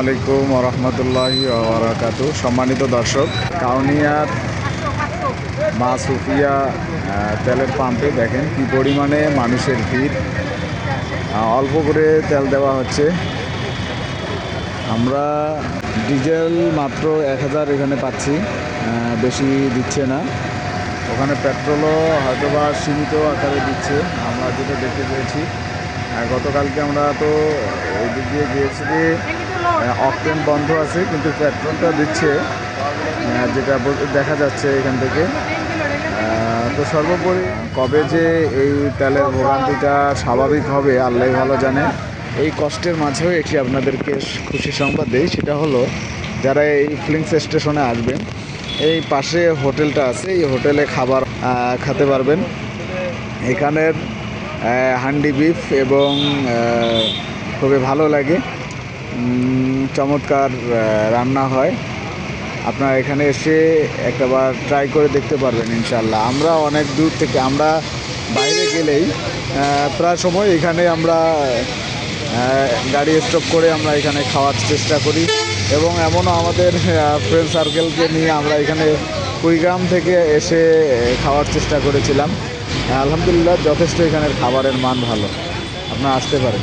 আলাইকুম ওয়া রাহমাতুল্লাহি ওয়া বারাকাতুহু। সম্মানিত দর্শক, কাউনিয়ার মা সুফিয়া তেলের পাম্পে দেখেন কি পরিমাণে মানুষের ভিড়। অল্প করে তেল দেওয়া হচ্ছে। আমরা ডিজেল মাত্র 1000 এখানে পাচ্ছি, বেশি দিচ্ছে না। ওখানে পেট্রোলও হয়তোবা সীমিত আকারে দিচ্ছে, আমরা যেটা দেখতে পেয়েছি। গতকালকে আমরা তো ওই দিক দিয়ে গিয়েছি যে অকটেন বন্ধ আছে, কিন্তু পেট্রোলটা দিচ্ছে, যেটা দেখা যাচ্ছে এখান থেকে। তো সর্বোপরি কবে যে এই তেলের ভোগান্তিটা স্বাভাবিক হবে আল্লাহ ভালো জানে। এই কষ্টের মাঝেও একটি আপনাদেরকে খুশি সংবাদ দেই, সেটা হলো যারা এই ফিলিংস স্টেশনে আসবেন, এই পাশে হোটেলটা আছে, এই হোটেলে খাবার খেতে পারবেন। এখানের হান্ডি বিফ এবং খুবই ভালো লাগে, চমৎকার রান্না হয়। আপনারা এখানে এসে একটাবার ট্রাই করে দেখতে পারবেন ইনশাল্লাহ। আমরা অনেক দূর থেকে, আমরা বাইরে গেলেই প্রায় সময় এখানে আমরা গাড়ি স্টপ করে আমরা এখানে খাওয়ার চেষ্টা করি, এবং এমনও আমাদের ফ্রেন্ড সার্কেলকে নিয়ে আমরা এখানে কুড়িগ্রাম থেকে এসে খাওয়ার চেষ্টা করেছিলাম। আলহামদুলিল্লাহ, যথেষ্ট এখানের খাবারের মান ভালো, আপনারা আসতে পারেন।